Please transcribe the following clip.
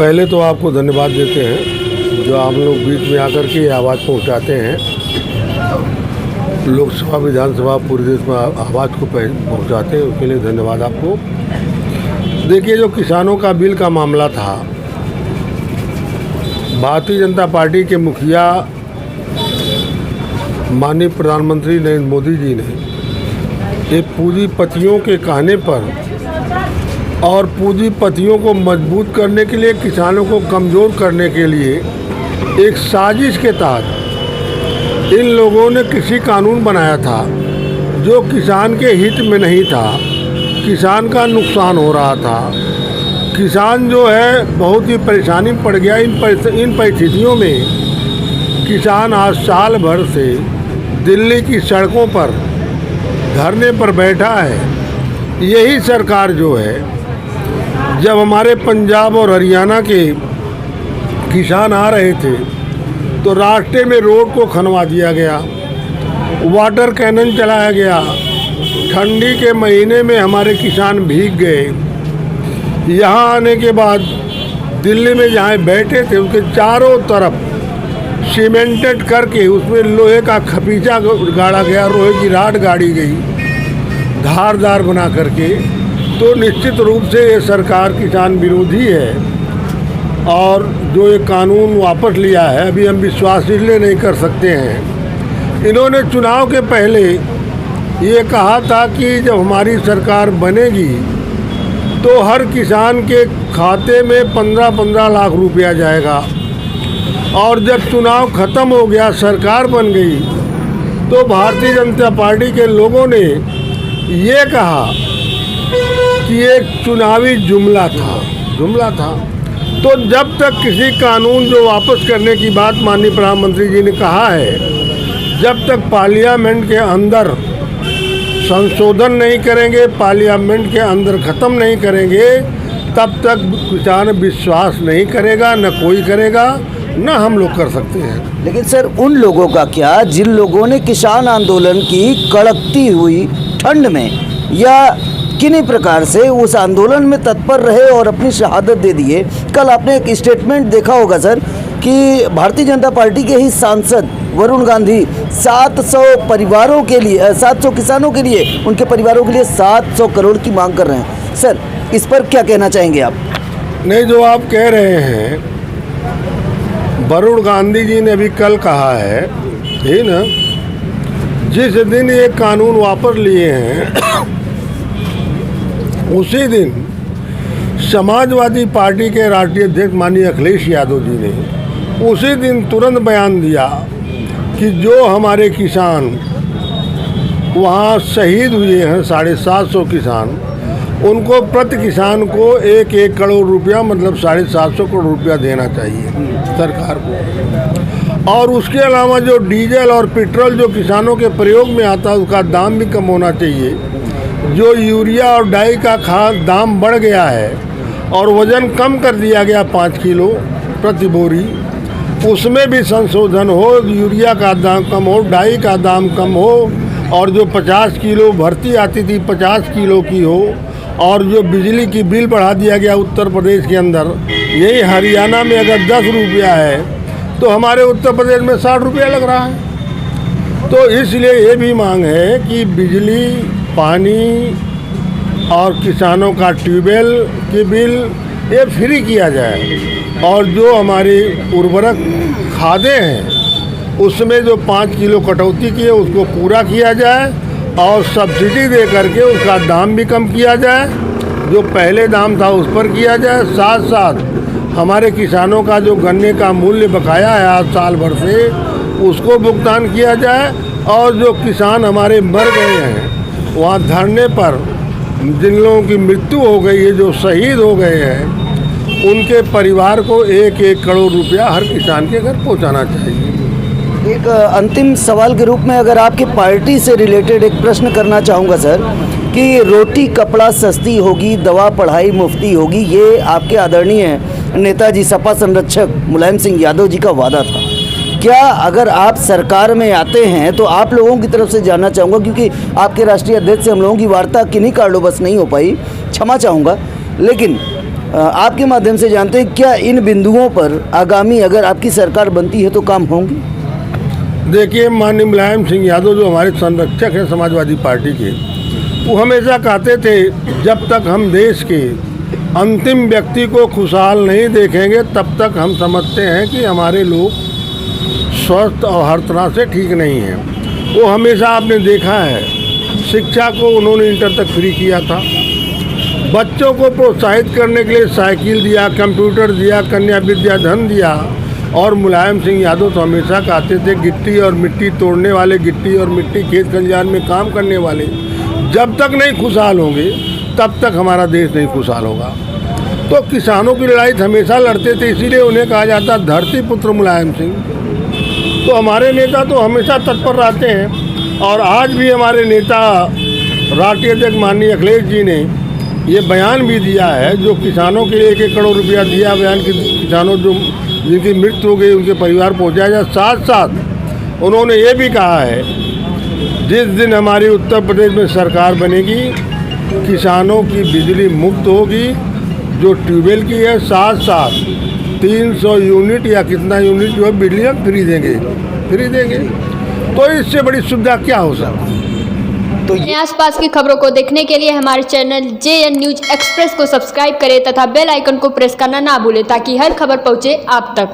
पहले तो आपको धन्यवाद देते हैं जो आप लोग बीच में आकर के आवाज़ पहुंचाते हैं। लोकसभा विधानसभा पूरे देश में आवाज़ को पहुंचाते हैं, उसके लिए धन्यवाद आपको। देखिए, जो किसानों का बिल का मामला था, भारतीय जनता पार्टी के मुखिया माननीय प्रधानमंत्री नरेंद्र मोदी जी ने ये पूंजीपतियों के कहने पर और पूंजीपतियों को मजबूत करने के लिए, किसानों को कमज़ोर करने के लिए एक साजिश के तहत इन लोगों ने कृषि कानून बनाया था जो किसान के हित में नहीं था। किसान का नुकसान हो रहा था। किसान जो है बहुत ही परेशानी में पड़ गया। इन परिस्थितियों में किसान आज साल भर से दिल्ली की सड़कों पर धरने पर बैठा है। यही सरकार जो है, जब हमारे पंजाब और हरियाणा के किसान आ रहे थे तो रास्ते में रोड को खनवा दिया गया, वाटर कैनन चलाया गया। ठंडी के महीने में हमारे किसान भीग गए। यहाँ आने के बाद दिल्ली में जहाँ बैठे थे उसके चारों तरफ सीमेंटेड करके उसमें लोहे का खपीचा गाड़ा गया, लोहे की राड गाड़ी गई धारदार बना करके। तो निश्चित रूप से ये सरकार किसान विरोधी है और जो ये कानून वापस लिया है, अभी हम विश्वास इसलिए नहीं कर सकते हैं। इन्होंने चुनाव के पहले ये कहा था कि जब हमारी सरकार बनेगी तो हर किसान के खाते में 15-15 लाख रुपया जाएगा। और जब चुनाव ख़त्म हो गया, सरकार बन गई, तो भारतीय जनता पार्टी के लोगों ने ये कहा कि एक चुनावी जुमला था। तो जब तक किसी कानून जो वापस करने की बात माननीय प्रधानमंत्री जी ने कहा है, जब तक पार्लियामेंट के अंदर संशोधन नहीं करेंगे, पार्लियामेंट के अंदर ख़त्म नहीं करेंगे, तब तक किसान विश्वास नहीं करेगा, न कोई करेगा, न हम लोग कर सकते हैं। लेकिन सर, उन लोगों का क्या जिन लोगों ने किसान आंदोलन की कड़कती हुई ठंड में या किन्हीं प्रकार से उस आंदोलन में तत्पर रहे और अपनी शहादत दे दिए। कल आपने एक स्टेटमेंट देखा होगा सर कि भारतीय जनता पार्टी के ही सांसद वरुण गांधी 700 परिवारों के लिए, 700 किसानों के लिए, उनके परिवारों के लिए 700 करोड़ की मांग कर रहे हैं। सर, इस पर क्या कहना चाहेंगे आप? नहीं, जो आप कह रहे हैं, वरुण गांधी जी ने अभी कल कहा है, ठीक ना, जिस दिन ये कानून वापस लिए हैं उसी दिन समाजवादी पार्टी के राष्ट्रीय अध्यक्ष माननीय अखिलेश यादव जी ने उसी दिन तुरंत बयान दिया कि जो हमारे किसान वहाँ शहीद हुए हैं 750 किसान, उनको प्रति किसान को 1-1 करोड़ रुपया, मतलब 750 करोड़ रुपया देना चाहिए सरकार को। और उसके अलावा जो डीजल और पेट्रोल जो किसानों के प्रयोग में आता है उसका दाम भी कम होना चाहिए। जो यूरिया और डाई का दाम बढ़ गया है और वज़न कम कर दिया गया 5 किलो प्रति बोरी, उसमें भी संशोधन हो, यूरिया का दाम कम हो, डाई का दाम कम हो, और जो 50 किलो भर्ती आती थी 50 किलो की हो। और जो बिजली की बिल बढ़ा दिया गया उत्तर प्रदेश के अंदर, यही हरियाणा में अगर 10 रुपया है तो हमारे उत्तर प्रदेश में 60 रुपया लग रहा है। तो इसलिए ये भी मांग है कि बिजली, पानी और किसानों का ट्यूबवेल की बिल ये फ्री किया जाए, और जो हमारी उर्वरक खादें हैं उसमें जो 5 किलो कटौती की है उसको पूरा किया जाए और सब्सिडी दे करके उसका दाम भी कम किया जाए, जो पहले दाम था उस पर किया जाए। साथ साथ हमारे किसानों का जो गन्ने का मूल्य बकाया है आज साल भर से, उसको भुगतान किया जाए। और जो किसान हमारे मर गए हैं वहाँ धरने पर, जिन लोगों की मृत्यु हो गई है, जो शहीद हो गए हैं, उनके परिवार को 1-1 करोड़ रुपया हर किसान के घर पहुँचाना चाहिए। एक अंतिम सवाल के रूप में अगर आपकी पार्टी से रिलेटेड एक प्रश्न करना चाहूँगा सर, कि रोटी कपड़ा सस्ती होगी, दवा पढ़ाई मुफ्ती होगी, ये आपके आदरणीय नेताजी सपा संरक्षक मुलायम सिंह यादव जी का वादा था। क्या अगर आप सरकार में आते हैं तो आप लोगों की तरफ से जानना चाहूँगा, क्योंकि आपके राष्ट्रीय अध्यक्ष से हम लोगों की वार्ता किन्हीं कारणों बस नहीं हो पाई, क्षमा चाहूँगा, लेकिन आपके माध्यम से जानते हैं क्या इन बिंदुओं पर आगामी अगर आपकी सरकार बनती है तो काम होंगे? देखिए, माननीय मुलायम सिंह यादव जो हमारे संरक्षक हैं समाजवादी पार्टी के, वो हमेशा कहते थे जब तक हम देश के अंतिम व्यक्ति को खुशहाल नहीं देखेंगे तब तक हम समझते हैं कि हमारे लोग स्वस्थ और हर तरह से ठीक नहीं हैं। वो हमेशा आपने देखा है, शिक्षा को उन्होंने इंटर तक फ्री किया था, बच्चों को प्रोत्साहित करने के लिए साइकिल दिया, कंप्यूटर दिया, कन्या विद्या धन दिया। और मुलायम सिंह यादव तो हमेशा कहते थे गिट्टी और मिट्टी तोड़ने वाले, गिट्टी और मिट्टी खेत खलिहान में काम करने वाले जब तक नहीं खुशहाल होंगे तब तक हमारा देश नहीं खुशहाल होगा। तो किसानों की लड़ाई हमेशा लड़ते थे, इसीलिए उन्हें कहा जाता धरती पुत्र मुलायम सिंह। तो हमारे नेता तो हमेशा तत्पर रहते हैं और आज भी हमारे नेता राष्ट्रीय अध्यक्ष माननीय अखिलेश जी ने ये बयान भी दिया है, जो किसानों के लिए 1 करोड़ रुपया दिया बयान कि किसानों जो जिनकी मृत्यु हो गई उनके परिवार पहुँचाया जाए। साथ साथ उन्होंने ये भी कहा है जिस दिन हमारी उत्तर प्रदेश में सरकार बनेगी किसानों की बिजली मुफ्त होगी, जो ट्यूबवेल की है, साथ साथ 300 यूनिट या कितना यूनिट जो है बिजली हम फ्री देंगे। तो इससे बड़ी सुविधा क्या हो सकती है? तो आसपास की खबरों को देखने के लिए हमारे चैनल JN न्यूज एक्सप्रेस को सब्सक्राइब करें तथा बेल आइकन को प्रेस करना ना भूलें ताकि हर खबर पहुंचे आप तक।